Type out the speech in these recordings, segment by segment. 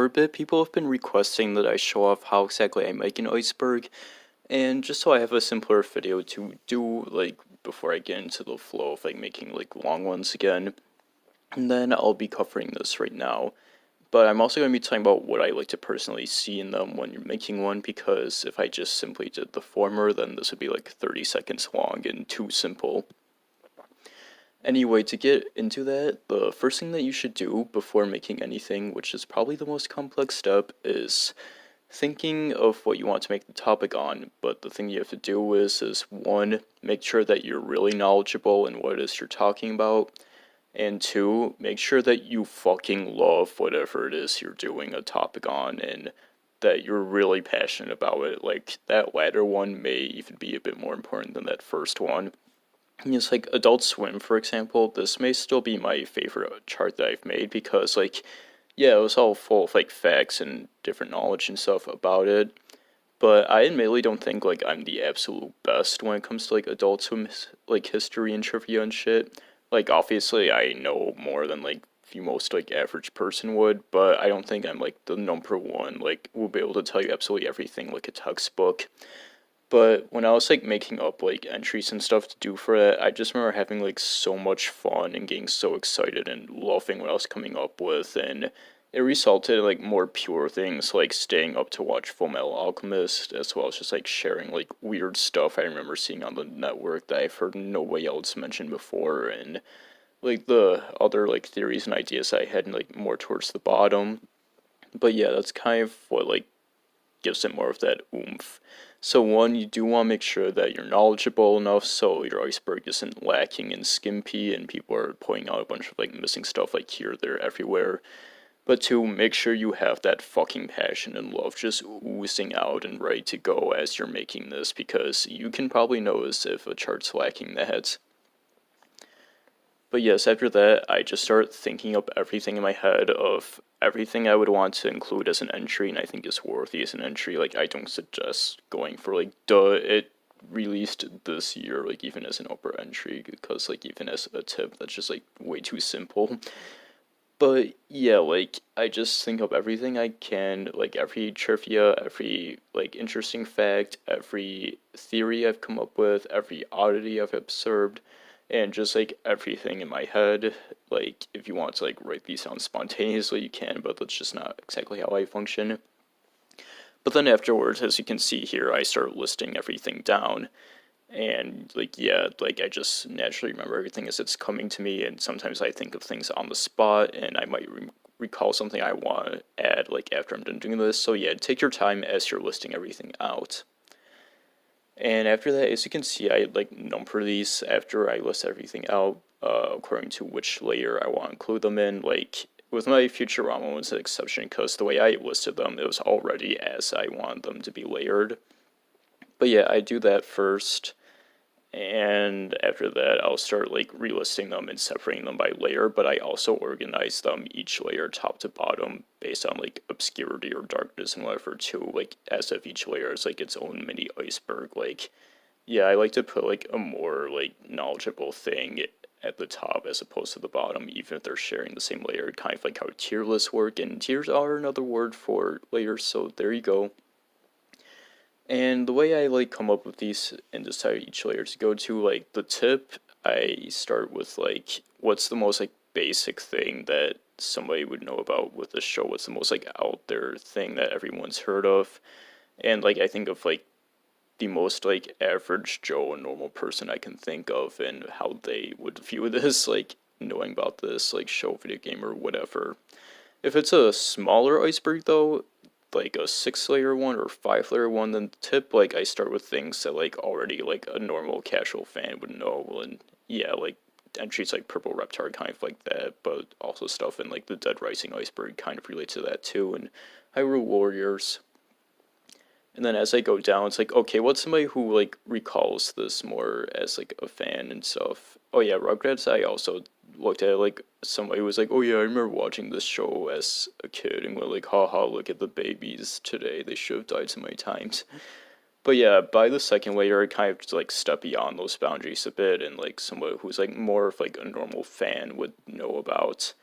for a bit, people have been requesting that I show off how exactly I make an iceberg, and just so I have a simpler video to do, like, before I get into the flow of, like, making, like, long ones again, and then I'll be covering this right now. But I'm also going to be talking about what I like to personally see in them when you're making one, because if I just simply did the former, then this would be like 30 seconds long and too simple. Anyway, to get into that, the first thing that you should do before making anything, which is probably the most complex step, is thinking of what you want to make the topic on. But the thing you have to do is one, make sure that you're really knowledgeable in what it is you're talking about, and two, make sure that you fucking love whatever it is you're doing a topic on and that you're really passionate about it. Like, that latter one may even be a bit more important than that first one. It's like Adult Swim, for example. This may still be my favorite chart that I've made because, like, yeah, it was all full of, like, facts and different knowledge and stuff about it. But I admittedly don't think, like, I'm the absolute best when it comes to, like, Adult Swim, like, history and trivia and shit. Like, obviously, I know more than, like, the most, like, average person would, but I don't think I'm, like, the number one, like, will be able to tell you absolutely everything like a textbook. But when I was, like, making up, like, entries and stuff to do for it, I just remember having, like, so much fun and getting so excited and loving what I was coming up with, and it resulted in, like, more pure things, like staying up to watch Full Metal Alchemist, as well as just, like, sharing, like, weird stuff I remember seeing on the network that I've heard nobody else mention before, and, like, the other, like, theories and ideas I had, like, more towards the bottom. But yeah, that's kind of what, like, gives it more of that oomph. So one, you do want to make sure that you're knowledgeable enough so your iceberg isn't lacking and skimpy and people are pointing out a bunch of, like, missing stuff, like, here, there, everywhere. But two, make sure you have that fucking passion and love just oozing out and ready to go as you're making this, because you can probably notice if a chart's lacking that. But yes, after that, I just start thinking up everything in my head of everything I would want to include as an entry, and I think is worthy as an entry. Like, I don't suggest going for, like, it released this year, like, even as an upper entry, because, like, even as a tip, that's just, like, way too simple. But yeah, like, I just think of everything I can, like, every trivia, every, like, interesting fact, every theory I've come up with, every oddity I've observed, and just, like, everything in my head. Like, if you want to, like, write these down spontaneously, you can, but that's just not exactly how I function. But then afterwards, as you can see here, I start listing everything down. And, like, yeah, like, I just naturally remember everything as it's coming to me, and sometimes I think of things on the spot, and I might recall something I want to add, like, after I'm done doing this. So yeah, take your time as you're listing everything out. And after that, as you can see, I, like, number these after I list everything out, according to which layer I want to include them in. Like, with my Futurama was an exception, because the way I listed them, it was already as I wanted them to be layered. But yeah, I do that first, and after that I'll start, like, relisting them and separating them by layer, but I also organize them each layer top to bottom based on, like, obscurity or darkness and whatever too, like, as if each layer is, like, its own mini iceberg. Like, yeah, I like to put, like, a more, like, knowledgeable thing at the top as opposed to the bottom, even if they're sharing the same layer, kind of like how tier lists work, and tiers are another word for layers, so there you go. And the way I, like, come up with these and decide each layer to go to, like, the tip, I start with, like, what's the most, like, basic thing that somebody would know about with the show, what's the most, like, out there thing that everyone's heard of, and, like, I think of, like, the most, like, average Joe and normal person I can think of and how they would view this, like, knowing about this, like, show, video game, or whatever. If it's a smaller iceberg, though, like a 6-layer one or 5-layer one, then the tip, like, I start with things that, like, already, like, a normal casual fan would know, and yeah, like, entries like Purple Reptar, kind of like that, but also stuff in, like, the Dead Rising iceberg kind of relates to that too, and Hyrule Warriors. And then as I go down, it's like, okay, what's somebody who, like, recalls this more as, like, a fan and stuff? Oh yeah, Rugrats, I also looked at it like somebody was like, oh yeah, I remember watching this show as a kid, and we're like, haha, look at the babies today, they should have died so many times. But yeah, by the second layer, I kind of just, like, step beyond those boundaries a bit, and, like, somebody who's, like, more of, like, a normal fan would know about.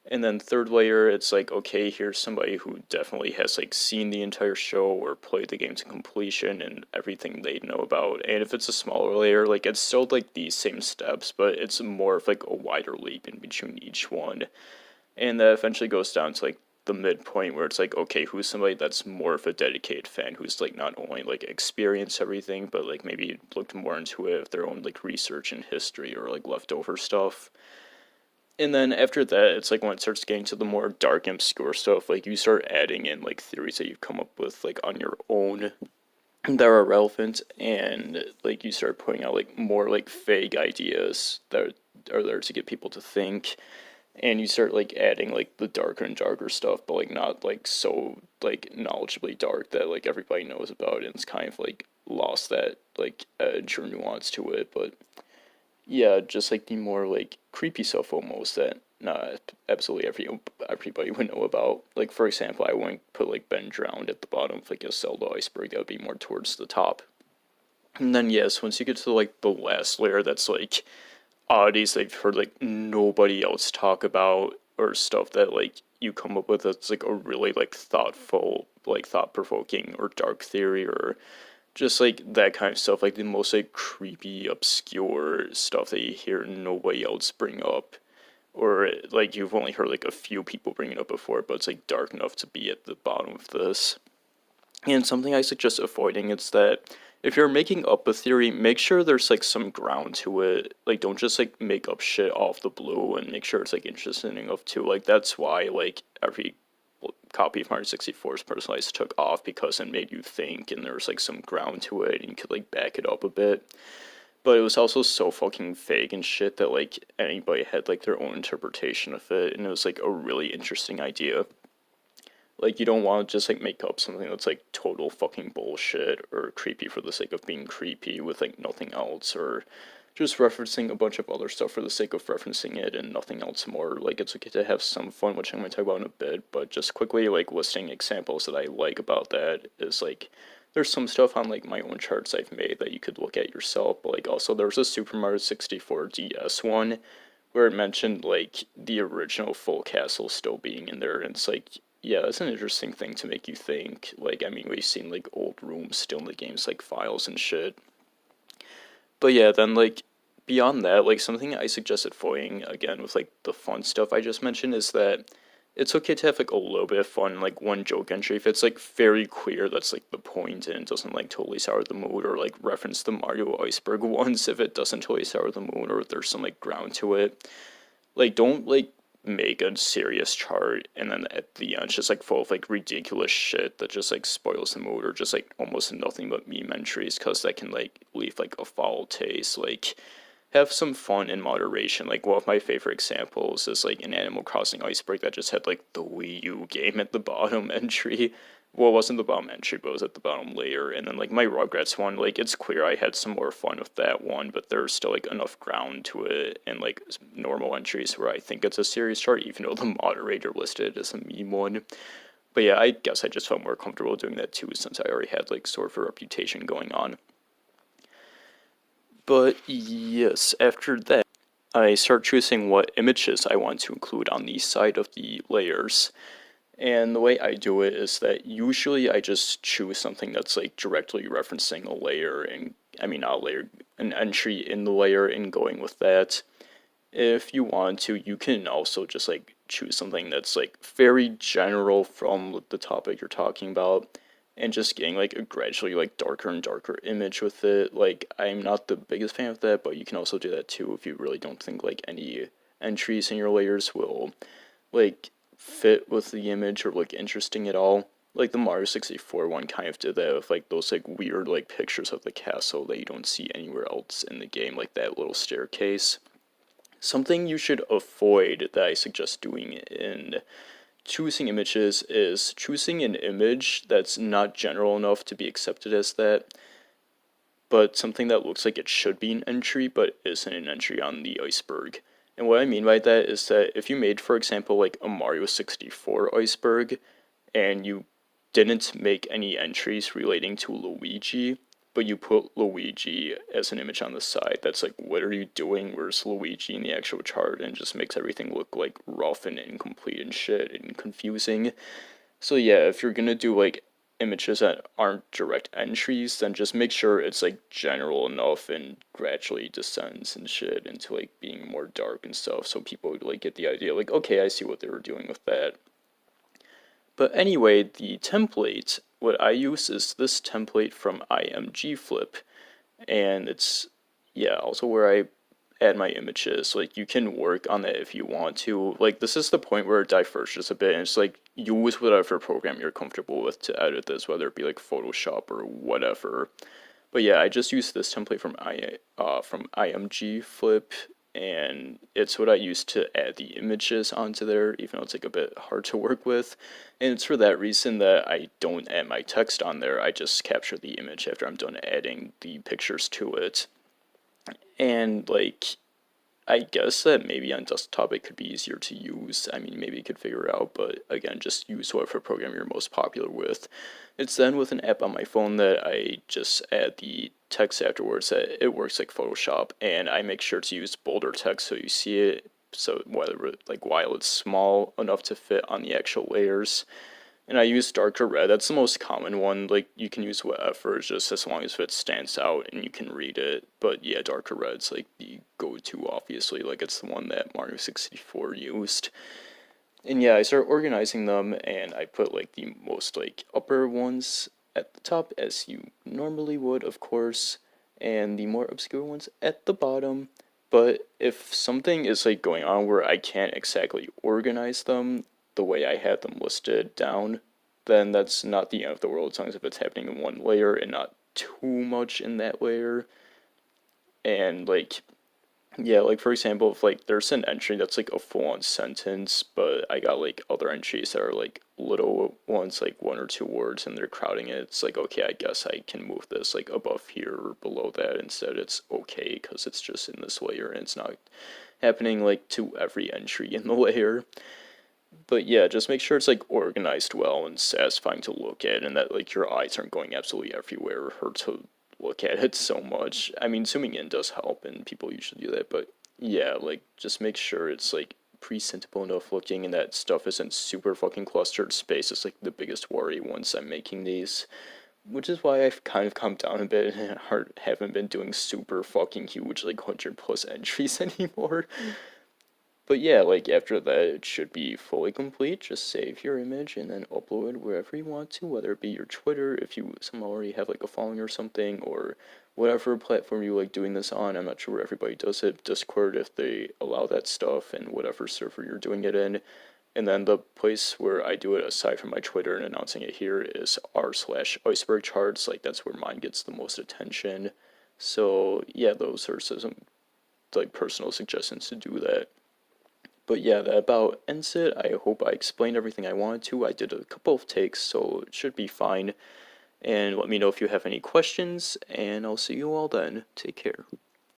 And then third layer, it's like, okay, here's somebody who definitely has like seen the entire show or played the game to completion and everything they know about. And if it's a smaller layer, like it's still like these same steps, but it's more of like a wider leap in between each one. And that eventually goes down to like the midpoint where it's like, okay, who's somebody that's more of a dedicated fan who's like not only like experienced everything, but like maybe looked more into it with their own like research and history or like leftover stuff. And then after that, it's like when it starts getting to the more dark and obscure stuff, like you start adding in like theories that you've come up with like on your own that are relevant, and like you start putting out like more like vague ideas that are there to get people to think, and you start like adding like the darker and darker stuff, but like not like so like knowledgeably dark that like everybody knows about it, and it's kind of like lost that like edge or nuance to it. But yeah, just like the more like creepy stuff almost that not absolutely everybody would know about. Like for example, I wouldn't put like Ben drowned at the bottom of like a Zelda iceberg. That would be more towards the top. And then yes, once you get to like the last layer, that's like oddities they've heard like nobody else talk about, or stuff that like you come up with that's like a really like thoughtful, like thought provoking or dark theory, or just like that kind of stuff, like the most like creepy, obscure stuff that you hear nobody else bring up, or like you've only heard like a few people bring it up before, but it's like dark enough to be at the bottom of this. And something I suggest avoiding is that if you're making up a theory, make sure there's like some ground to it. Like don't just like make up shit off the blue, and make sure it's like interesting enough too. Like that's why like every copy of Mario 64 is personalized took off, because it made you think and there was like some ground to it and you could like back it up a bit. But it was also so fucking vague and shit that like anybody had like their own interpretation of it, and it was like a really interesting idea. Like you don't want to just like make up something that's like total fucking bullshit or creepy for the sake of being creepy with like nothing else, or just referencing a bunch of other stuff for the sake of referencing it and nothing else more. Like it's okay to have some fun, which I'm going to talk about in a bit, but just quickly like listing examples that I like about that is like there's some stuff on like my own charts I've made that you could look at yourself, but like also there was a Super Mario 64 DS one where it mentioned like the original full castle still being in there, and it's like, yeah, it's an interesting thing to make you think. Like, I mean, we've seen like old rooms still in the games, like files and shit. But yeah, then like beyond that, like something I suggested avoiding again with like the fun stuff I just mentioned is that it's okay to have like a little bit of fun, like one joke entry if it's like very clear that's like the point and it doesn't like totally sour the mood, or like reference the Mario Iceberg ones if it doesn't totally sour the mood, or there's some like ground to it. Like don't like make a serious chart and then at the end it's just like full of like ridiculous shit that just like spoils the mood, or just like almost nothing but meme entries, because that can like leave like a foul taste. Like have some fun in moderation. Like one of my favorite examples is like an Animal Crossing Iceberg that just had like the Wii U game at the bottom entry. Well, it wasn't the bottom entry, but it was at the bottom layer. And then like my Rugrats one, like it's clear I had some more fun with that one, but there's still like enough ground to it and like normal entries where I think it's a serious chart, even though the moderator listed it as a meme one. But yeah, I guess I just felt more comfortable doing that too, since I already had like sort of a reputation going on. But yes, after that, I start choosing what images I want to include on the side of the layers. And the way I do it is that usually I just choose something that's like directly referencing a layer, and I mean not a layer, an entry in the layer, and going with that. If you want to, you can also just like choose something that's like very general from the topic you're talking about, and just getting like a gradually like darker and darker image with it. Like I'm not the biggest fan of that, but you can also do that too if you really don't think like any entries in your layers will like fit with the image or look interesting at all. Like the Mario 64 one kind of did that with like those like weird like pictures of the castle that you don't see anywhere else in the game, like that little staircase. Something you should avoid that I suggest doing in choosing images is choosing an image that's not general enough to be accepted as that, but something that looks like it should be an entry but isn't an entry on the iceberg. And what I mean by that is that if you made, for example, like a Mario 64 iceberg and you didn't make any entries relating to Luigi, but you put Luigi as an image on the side. That's like, what are you doing? Where's Luigi in the actual chart? And just makes everything look like rough and incomplete and shit and confusing. So yeah, if you're gonna do like images that aren't direct entries, then just make sure it's like general enough and gradually descends and shit into like being more dark and stuff, so people would like get the idea, like, okay, I see what they were doing with that. But anyway, the template, what I use is this template from IMG Flip, and it's, yeah, also where I add my images. Like, you can work on that if you want to. Like, this is the point where it diverges a bit, and it's like, use whatever program you're comfortable with to edit this, whether it be like Photoshop or whatever. But yeah, I just use this template from IMG Flip, and it's what I use to add the images onto there, even though it's like a bit hard to work with. And it's for that reason that I don't add my text on there. I just capture the image after I'm done adding the pictures to it. And like, I guess that maybe on desktop it could be easier to use. I mean, maybe you could figure it out, but again, just use whatever program you're most popular with. It's then with an app on my phone that I just add the text afterwards. That it works like Photoshop, and I make sure to use bolder text so you see it. So whether like while it's small enough to fit on the actual layers. And I use darker red. That's the most common one. Like, you can use whatever, just as long as it stands out and you can read it. But yeah, darker red's like the go-to, obviously. Like, it's the one that Mario 64 used. And yeah, I start organizing them, and I put like the most like upper ones at the top, as you normally would, of course, and the more obscure ones at the bottom. But if something is like going on where I can't exactly organize them the way I had them listed down, then that's not the end of the world, as long as if it's happening in one layer and not too much in that layer. And like, yeah, like for example, if like there's an entry that's like a full-on sentence, but I got like other entries that are like little ones, like 1 or 2 words, and they're crowding it, it's like, okay, I guess I can move this like above here or below that. Instead, it's okay because it's just in this layer and it's not happening like to every entry in the layer. But yeah, just make sure it's like organized well and satisfying to look at, and that like your eyes aren't going absolutely everywhere or hurt to look at it so much. I mean, zooming in does help, and people usually do that, but yeah, like, just make sure it's like presentable enough looking and that stuff isn't super fucking clustered. Space is like the biggest worry once I'm making these, which is why I've kind of calmed down a bit and haven't been doing super fucking huge like 100+ entries anymore. But yeah, like after that, it should be fully complete. Just save your image and then upload it wherever you want to, whether it be your Twitter, if you somehow already have like a following or something, or whatever platform you like doing this on. I'm not sure where everybody does it. Discord, if they allow that stuff, and whatever server you're doing it in. And then the place where I do it, aside from my Twitter and announcing it here, is r/Iceberg charts. Like, that's where mine gets the most attention. So yeah, those are some like personal suggestions to do that. But yeah, that about ends it. I hope I explained everything I wanted to. I did a couple of takes, so it should be fine. And let me know if you have any questions, and I'll see you all then. Take care.